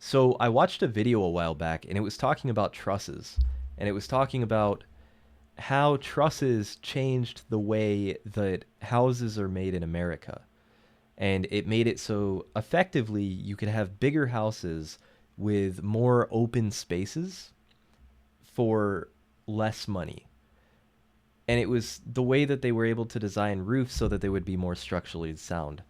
So I watched a video a while back, and it was talking about trusses, and it was talking about how trusses changed the way that houses are made in America. And it made it so effectively you could have bigger houses with more open spaces for less money. And it was the way that they were able to design roofs so that they would be more structurally sound.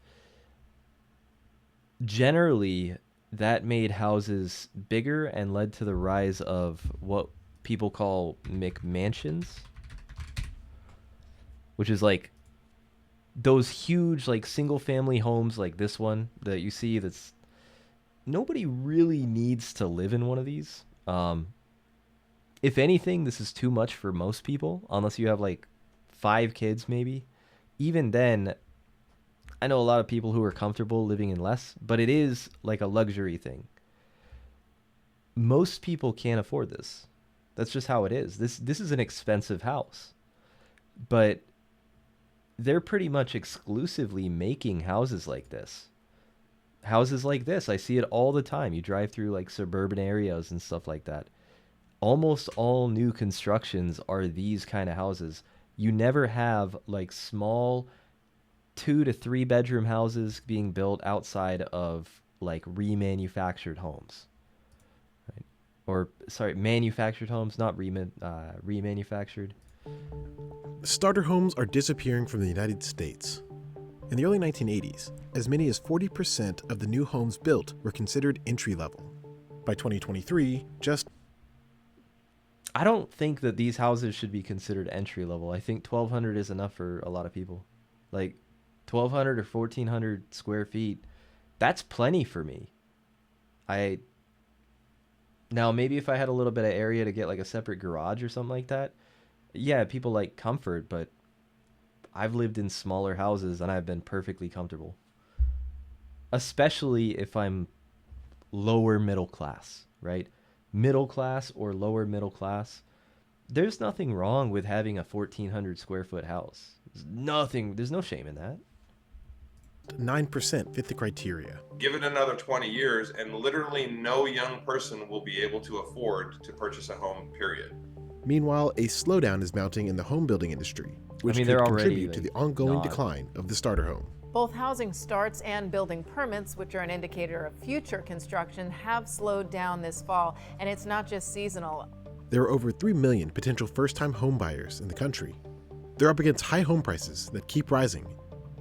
Generally, that made houses bigger and led to the rise of what people call McMansions, which is like those huge like single family homes like this one that you see. That's nobody really needs to live in one of these. If anything, this is too much for most people, unless you have like 5 kids, maybe. Even then, I know a lot of people who are comfortable living in less, but it is like a luxury thing. Most people can't afford this. That's just how it is. This is an expensive house, but they're pretty much exclusively making houses like this. Houses like this, I see it all the time. You drive through like suburban areas and stuff like that. Almost all new constructions are these kind of houses. You never have like small 2 to 3 bedroom houses being built outside of like remanufactured homes, right? Or sorry, manufactured homes, not remanufactured. Starter homes are disappearing from the United States. In the early 1980s, as many as 40% of the new homes built were considered entry level. By 2023, I don't think that these houses should be considered entry level. I think 1,200 is enough for a lot of people. Like 1,200 or 1,400 square feet, that's plenty for me. I Now maybe if I had a little bit of area to get like a separate garage or something like that, yeah, people like comfort, but I've lived in smaller houses and I've been perfectly comfortable. Especially if I'm lower middle class, right? Middle class or lower middle class. There's nothing wrong with having a 1,400 square foot house. There's no shame in that. 9% fit the criteria. Give it another 20 years, and literally no young person will be able to afford to purchase a home, period. Meanwhile, a slowdown is mounting in the home building industry, which They're could already contribute to like the ongoing not. decline of the starter home. Both housing starts and building permits, which are an indicator of future construction, have slowed down this fall, and it's not just seasonal. There are over 3 million potential first-time home buyers in the country. They're up against high home prices that keep rising.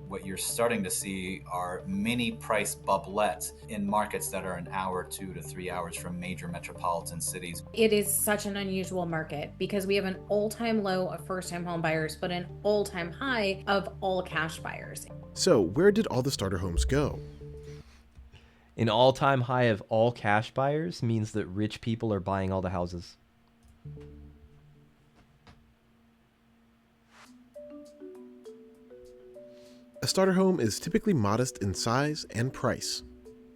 What you're starting to see are mini price bubblets in markets that are an hour, 2 to 3 hours from major metropolitan cities. It is such an unusual market because we have an all-time low of first-time home buyers, but an all-time high of all cash buyers. So where did all the starter homes go? An all-time high of all cash buyers means that rich people are buying all the houses. A starter home is typically modest in size and price.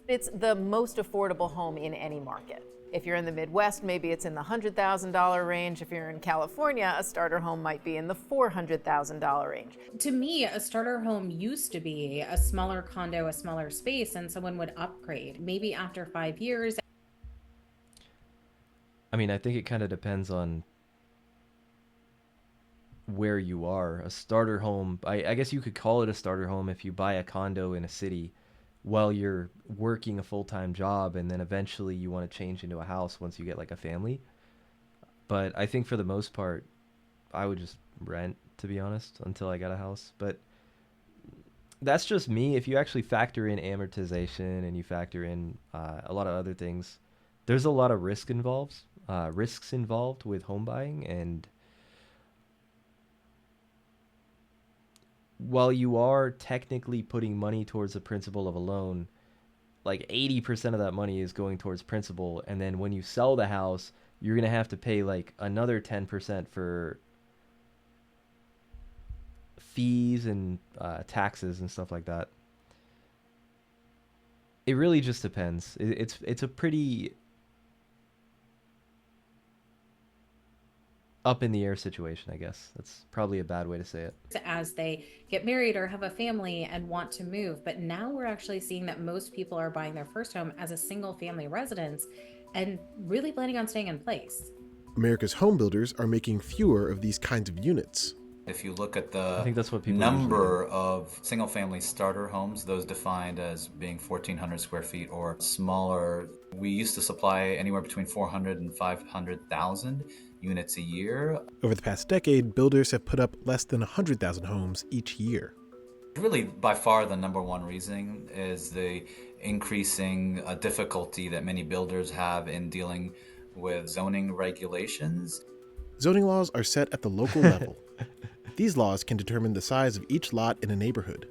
It's the most affordable home in any market. If you're in the Midwest, maybe it's in the $100,000 range. If you're in California, a starter home might be in the $400,000 range. To me, a starter home used to be a smaller condo, a smaller space, and someone would upgrade. Maybe after 5 years. I mean, I think it kind of depends on where you are. A starter home, I guess you could call it a starter home if you buy a condo in a city while you're working a full-time job, and then eventually you want to change into a house once you get like a family. But I think for the most part, I would just rent, to be honest, until I got a house. But that's just me. If you actually factor in amortization and you factor in a lot of other things, there's a lot of risks involved with home buying. And while you are technically putting money towards the principal of a loan, like 80% of that money is going towards principal. And then when you sell the house, you're going to have to pay like another 10% for fees and taxes and stuff like that. It really just depends. It's a pretty up in the air situation, I guess. That's probably a bad way to say it. As they get married or have a family and want to move. But now we're actually seeing that most people are buying their first home as a single family residence and really planning on staying in place. America's home builders are making fewer of these kinds of units. If you look at I think that's what the people number of single-family starter homes, those defined as being 1,400 square feet or smaller, we used to supply anywhere between 400 and 500,000 units a year. Over the past decade, builders have put up less than 100,000 homes each year. Really, by far, the number one reason is the increasing difficulty that many builders have in dealing with zoning regulations. Zoning laws are set at the local level. These laws can determine the size of each lot in a neighborhood.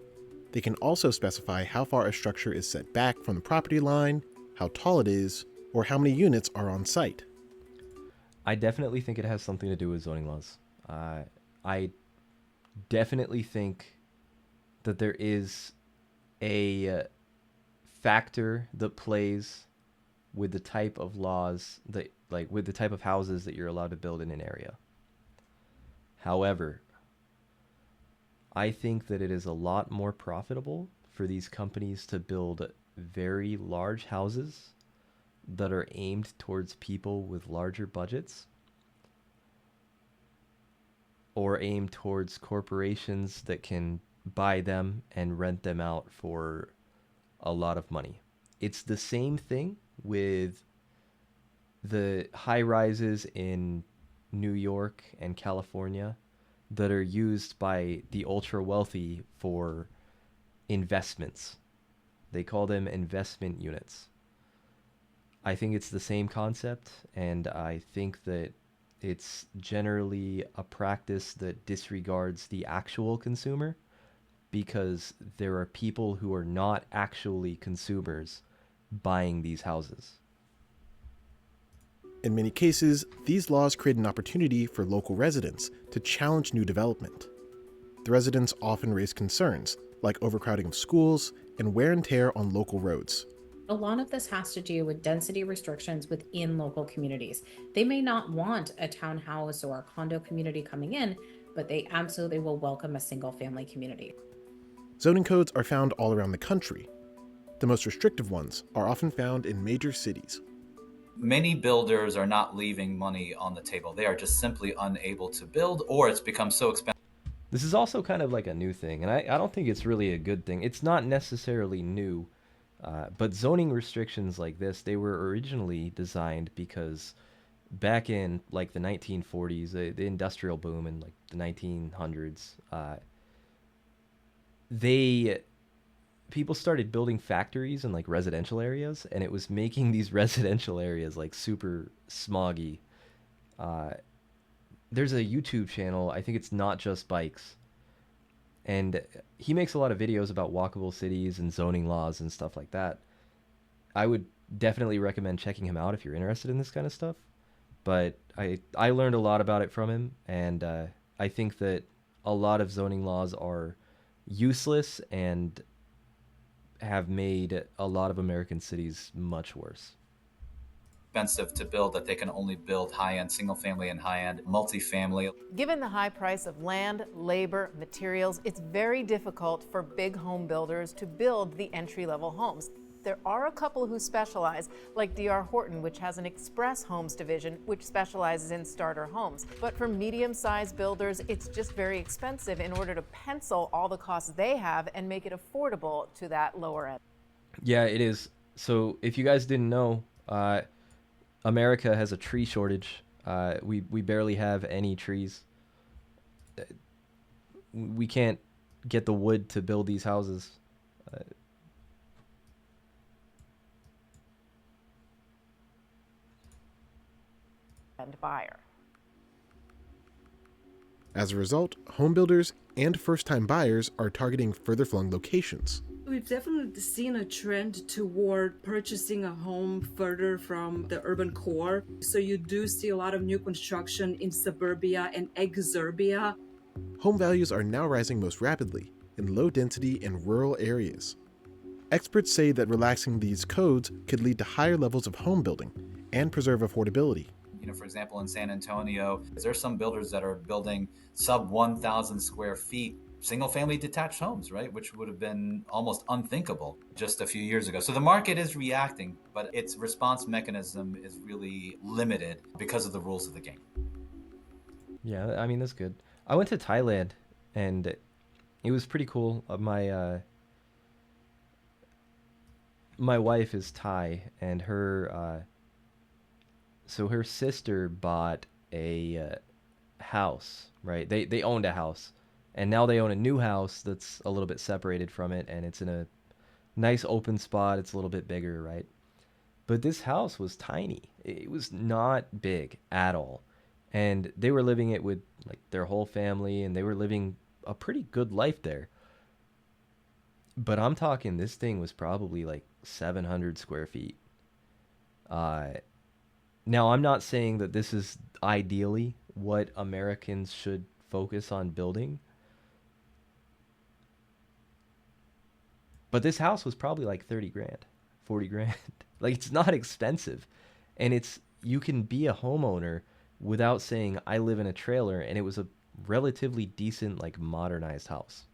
They can also specify how far a structure is set back from the property line, how tall it is, or how many units are on site. I definitely think it has something to do with zoning laws. I definitely think that there is a factor that plays with the type of laws that, like, with the type of houses that you're allowed to build in an area. However, I think that it is a lot more profitable for these companies to build very large houses that are aimed towards people with larger budgets, or aimed towards corporations that can buy them and rent them out for a lot of money. It's the same thing with the high rises in New York and California that are used by the ultra wealthy for investments. They call them investment units. I think it's the same concept, and I think that it's generally a practice that disregards the actual consumer, because there are people who are not actually consumers buying these houses. In many cases, these laws create an opportunity for local residents to challenge new development. The residents often raise concerns, like overcrowding of schools and wear and tear on local roads. A lot of this has to do with density restrictions within local communities. They may not want a townhouse or a condo community coming in, but they absolutely will welcome a single family community. Zoning codes are found all around the country. The most restrictive ones are often found in major cities. Many builders are not leaving money on the table. They are just simply unable to build, or it's become so expensive. This is also kind of like a new thing, and I don't think it's really a good thing. It's not necessarily new, but zoning restrictions like this, they were originally designed because back in like the 1940s, the industrial boom in like the 1900s, people started building factories in like residential areas, and it was making these residential areas like super smoggy. There's a YouTube channel, I think it's Not Just Bikes, and he makes a lot of videos about walkable cities and zoning laws and stuff like that. I would definitely recommend checking him out if you're interested in this kind of stuff. But I learned a lot about it from him, and I think that a lot of zoning laws are useless and have made a lot of American cities much worse. Expensive to build, that they can only build high-end single family and high-end multifamily. Given the high price of land, labor, materials, it's very difficult for big home builders to build the entry-level homes. There are a couple who specialize, like D.R. Horton, which has an express homes division, which specializes in starter homes. But for medium-sized builders, it's just very expensive in order to pencil all the costs they have and make it affordable to that lower end. Yeah, it is. So if you guys didn't know, America has a tree shortage. We barely have any trees. We can't get the wood to build these houses. And buyer. As a result, home builders and first-time buyers are targeting further-flung locations. We've definitely seen a trend toward purchasing a home further from the urban core. So you do see a lot of new construction in suburbia and exurbia. Home values are now rising most rapidly in low-density and rural areas. Experts say that relaxing these codes could lead to higher levels of home building and preserve affordability. For example, in San Antonio, there's some builders that are building sub 1,000 square feet single family detached homes, right? Which would have been almost unthinkable just a few years ago. So the market is reacting, but its response mechanism is really limited because of the rules of the game. Yeah, I mean, that's good. I went to Thailand and it was pretty cool. My wife is Thai, and her sister bought a house, right? They owned a house, and now they own a new house that's a little bit separated from it, and it's in a nice open spot. It's a little bit bigger, right? But this house was tiny. It was not big at all. And they were living it with like their whole family, and they were living a pretty good life there. But I'm talking this thing was probably like 700 square feet. Uh, Now, I'm not saying that this is ideally what Americans should focus on building, but this house was probably like 30 grand, 40 grand. Like, it's not expensive. And you can be a homeowner without saying, I live in a trailer, and it was a relatively decent, like, modernized house.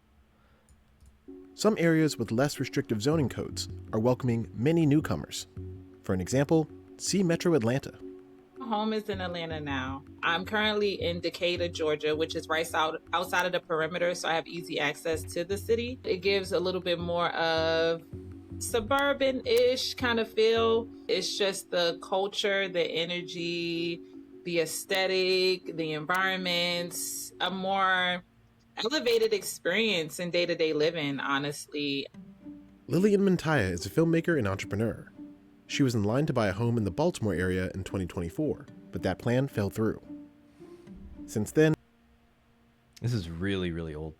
Some areas with less restrictive zoning codes are welcoming many newcomers. For an example, see Metro Atlanta. Home is in Atlanta now. I'm currently in Decatur, Georgia, which is right outside of the perimeter, so I have easy access to the city. It gives a little bit more of suburban-ish kind of feel. It's just the culture, the energy, the aesthetic, the environments, a more elevated experience in day-to-day living, honestly. Lillian Mantaya is a filmmaker and entrepreneur. She was in line to buy a home in the Baltimore area in 2024, but that plan fell through. Since then, This is really, really old.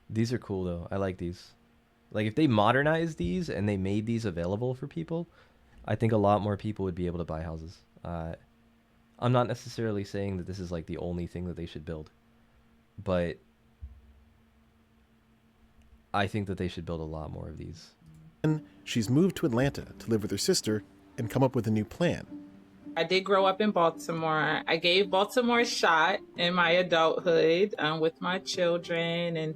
These are cool, though. I like these. Like, if they modernized these and they made these available for people, I think a lot more people would be able to buy houses. I'm not necessarily saying that this is, like, the only thing that they should build, but I think that they should build a lot more of these. she's moved to Atlanta to live with her sister and come up with a new plan. I did grow up in Baltimore. I gave Baltimore a shot in my adulthood with my children, and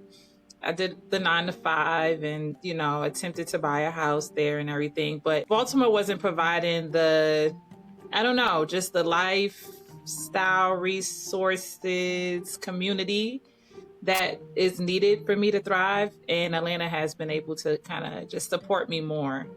I did the 9 to 5 and, attempted to buy a house there and everything. But Baltimore wasn't providing just the lifestyle, resources, community that is needed for me to thrive. And Atlanta has been able to kind of just support me more.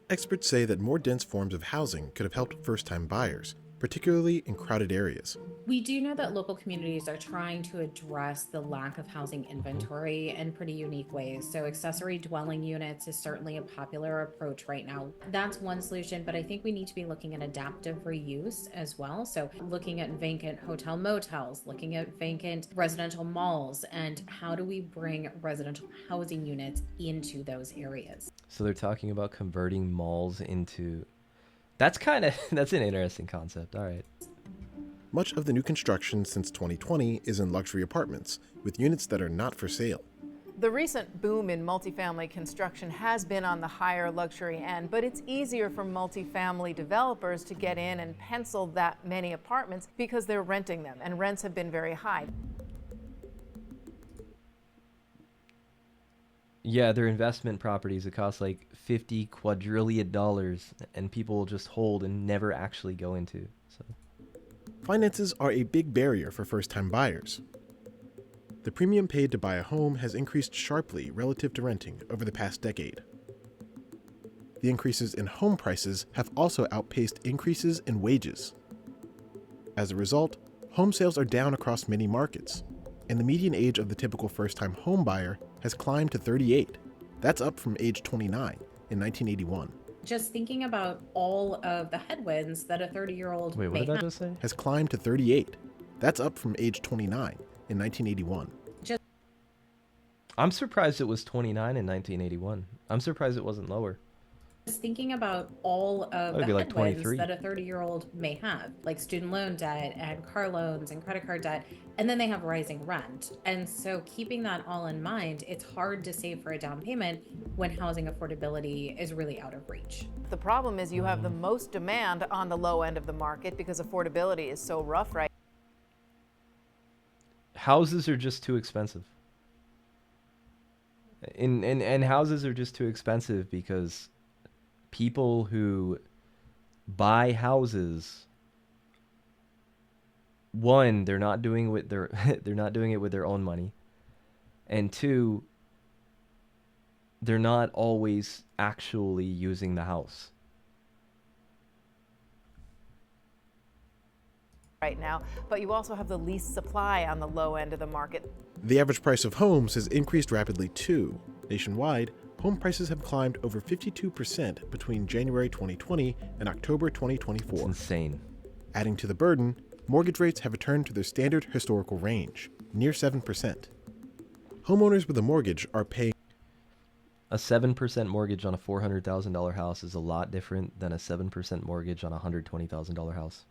Experts say that more dense forms of housing could have helped first-time buyers, particularly in crowded areas. We do know that local communities are trying to address the lack of housing inventory in pretty unique ways. So accessory dwelling units is certainly a popular approach right now. That's one solution, but I think we need to be looking at adaptive reuse as well. So looking at vacant hotel motels, looking at vacant residential malls, and how do we bring residential housing units into those areas? So they're talking about converting malls into... That's an interesting concept. All right. Much of the new construction since 2020 is in luxury apartments, with units that are not for sale. The recent boom in multifamily construction has been on the higher luxury end, but it's easier for multifamily developers to get in and pencil that many apartments because they're renting them, and rents have been very high. Yeah, they're investment properties. It costs like $50 quadrillion, and people will just hold and never actually go into. So Finances are a big barrier for first-time buyers. The premium paid to buy a home has increased sharply relative to renting over the past decade. The increases in home prices have also outpaced increases in wages. As a result, home sales are down across many markets, and the median age of the typical first-time home buyer has climbed to 38. That's up from age 29 in 1981. Just thinking about all of the headwinds that a 30-year-old wait, what may did I have. just say? Has climbed to 38. That's up from age 29 in 1981. I'm surprised it was 29 in 1981. I'm surprised it wasn't lower. Thinking about all of That'd the be like headwinds 23. that a 30-year-old may have, like student loan debt and car loans and credit card debt, and then they have rising rent. And so keeping that all in mind, it's hard to save for a down payment when housing affordability is really out of reach. The problem is you have the most demand on the low end of the market because affordability is so rough right Houses are just too expensive. And houses are just too expensive because people who buy houses, one, they're not doing it with their they're not doing it with their own money, and two, they're not always actually using the house. now, but you also have the least supply on the low end of the market. The average price of homes has increased rapidly too. Nationwide, home prices have climbed over 52% between January 2020 and October 2024. It's insane. Adding to the burden, mortgage rates have returned to their standard historical range, near 7%. Homeowners with a mortgage are paying A 7% mortgage on a $400,000 house is a lot different than a 7% mortgage on a $120,000 house.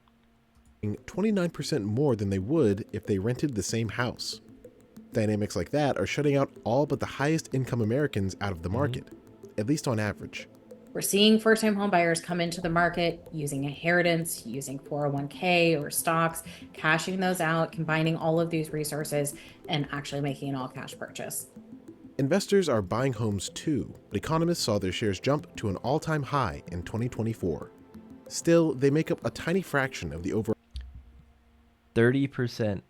29% more than they would if they rented the same house. Dynamics like that are shutting out all but the highest income Americans out of the market, at least on average. We're seeing first-time home buyers come into the market using inheritance, using 401k or stocks, cashing those out, combining all of these resources, and actually making an all-cash purchase. Investors are buying homes too, but economists saw their shares jump to an all-time high in 2024. Still, they make up a tiny fraction of the overall 30%.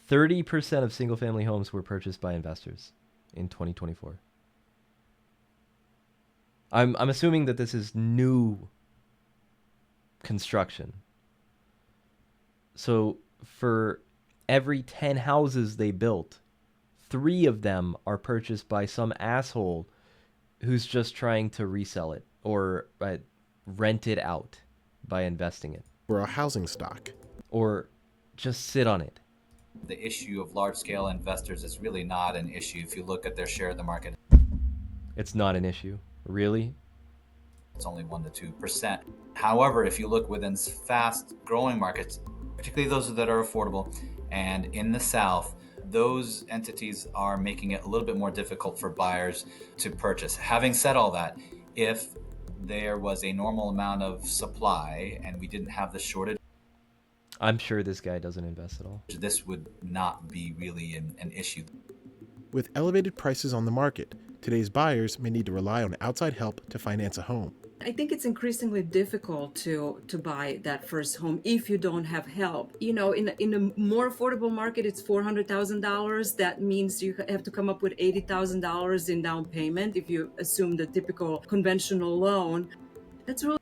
30% of single-family homes were purchased by investors in 2024. I'm assuming that this is new construction. So for every 10 houses they built, 3 of them are purchased by some asshole who's just trying to resell it or rent it out by investing it. housing stock. Or just sit on it. The issue of large-scale investors is really not an issue if you look at their share of the market. It's not an issue. Really? It's only 1 to 2%. However, if you look within fast-growing markets, particularly those that are affordable, and in the South, those entities are making it a little bit more difficult for buyers to purchase. Having said all that, if there was a normal amount of supply and we didn't have the shortage, I'm sure this guy doesn't invest at all. this would not be really an issue. With elevated prices on the market, today's buyers may need to rely on outside help to finance a home. I think it's increasingly difficult to buy that first home if you don't have help. You know, in a more affordable market, it's $400,000. That means you have to come up with $80,000 in down payment if you assume the typical conventional loan. That's really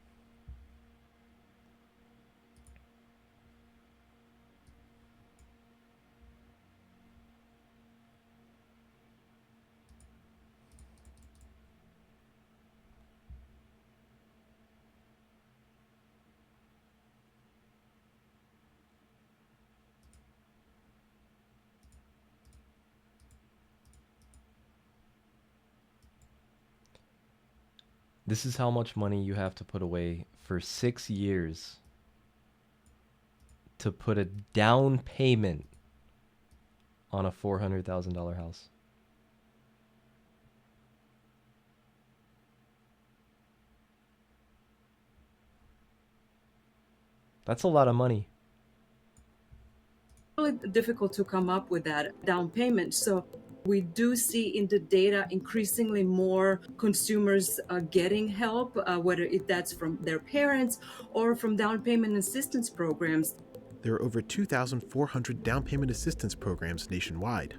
This is how much money you have to put away for 6 years to put a down payment on a $400,000 house. That's a lot of money. really difficult to come up with that down payment. So we do see in the data increasingly more consumers getting help, whether that's from their parents or from down payment assistance programs. There are over 2,400 down payment assistance programs nationwide.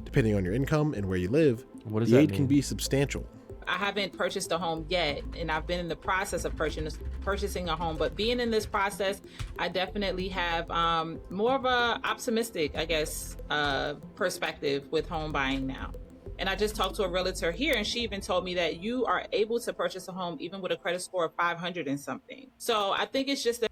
Depending on your income and where you live, What does the that aid mean? can be substantial. I haven't purchased a home yet, and I've been in the process of purchasing a home. But being in this process, I definitely have more of a optimistic, I guess, perspective with home buying now. And I just talked to a realtor here, and she even told me that you are able to purchase a home even with a credit score of 500 and something. So I think it's just that.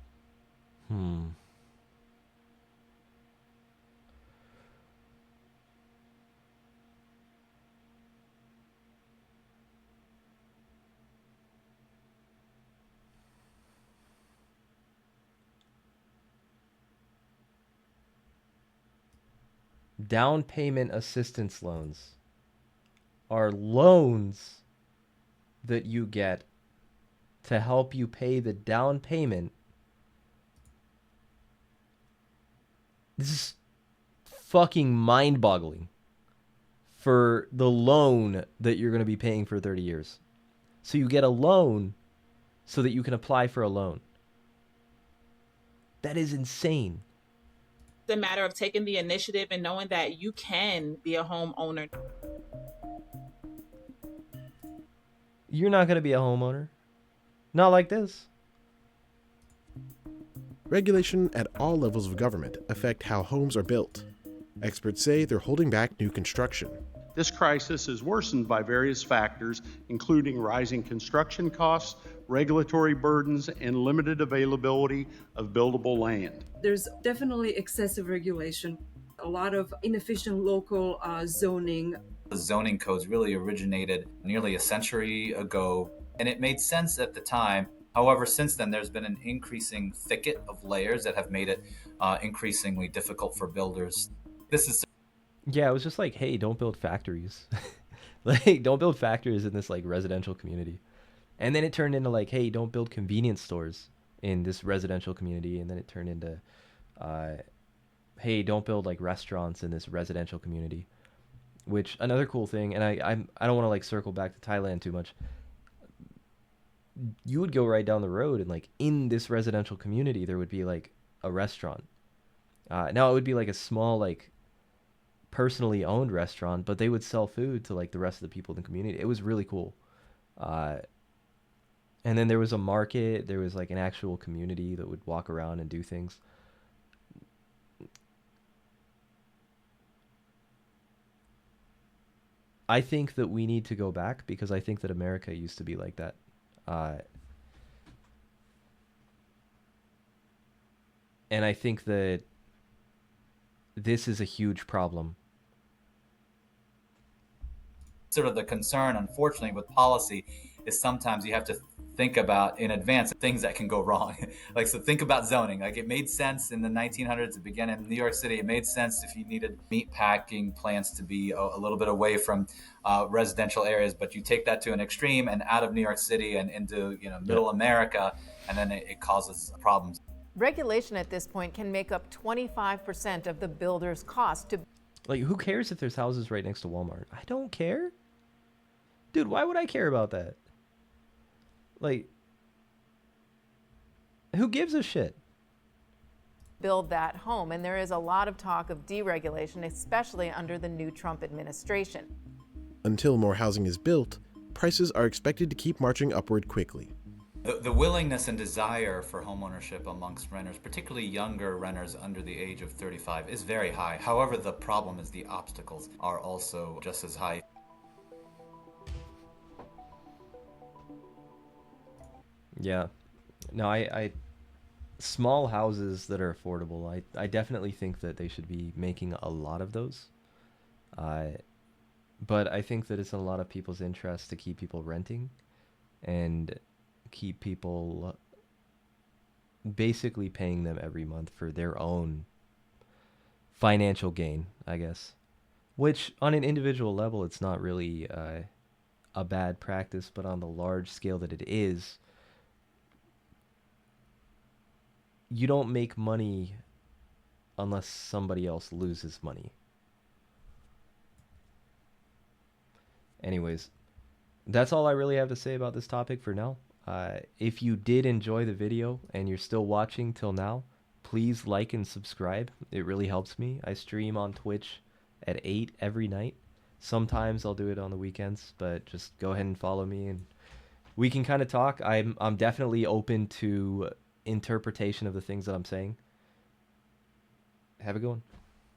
Down payment assistance loans are loans that you get to help you pay the down payment. This is fucking mind-boggling for the loan that you're going to be paying for 30 years. So you get a loan so that you can apply for a loan. That is insane. The matter of taking the initiative and knowing that you can be a homeowner. You're not going to be a homeowner. Not like this. Regulation at all levels of government affect how homes are built. Experts say they're holding back new construction. This crisis is worsened by various factors, including rising construction costs, regulatory burdens, and limited availability of buildable land. There's definitely excessive regulation, a lot of inefficient local zoning. The zoning codes really originated nearly a century ago, and it made sense at the time. However, since then, there's been an increasing thicket of layers that have made it increasingly difficult for builders. This is Yeah, it was just like, hey, don't build factories. Like, don't build factories in this like residential community. And then it turned into like, hey, don't build convenience stores in this residential community. And then it turned into, hey, don't build like restaurants in this residential community. Which another cool thing, and I don't want to like circle back to Thailand too much. You would go right down the road and like in this residential community there would be like a restaurant. Now it would be like a small like personally owned restaurant, but they would sell food to like the rest of the people in the community. It was really cool. And then there was a market. There was like an actual community that would walk around and do things. I think that we need to go back because I think that America used to be like that. And I think that this is a huge problem. sort of the concern, unfortunately, with policy is sometimes you have to think about in advance things that can go wrong. Like, so think about zoning. Like, it made sense in the 1900s. It began in New York City. It made sense if you needed meat packing plants to be a little bit away from residential areas, but you take that to an extreme and out of New York City and into middle America, and then it causes problems. Regulation at this point can make up 25% of the builder's cost to. Like, who cares if there's houses right next to Walmart? I don't care. Dude, why would I care about that? Like, who gives a shit? Build that home, and there is a lot of talk of deregulation, especially under the new Trump administration. Until more housing is built, prices are expected to keep marching upward quickly. The willingness and desire for homeownership amongst renters, particularly younger renters under the age of 35, is very high. However, the problem is the obstacles are also just as high. Yeah. No, I small houses that are affordable, I definitely think that they should be making a lot of those. But I think that it's in a lot of people's interest to keep people renting and keep people basically paying them every month for their own financial gain, I guess. Which, on an individual level, it's not really a bad practice, but on the large scale that it is, you don't make money unless somebody else loses money. Anyways, that's all I really have to say about this topic for now. If you did enjoy the video and you're still watching till now, please like and subscribe. It really helps me. I stream on Twitch at 8 every night. Sometimes I'll do it on the weekends, but just go ahead and follow me and we can kind of talk. I'm definitely open to interpretation of the things that I'm saying. Have a good one.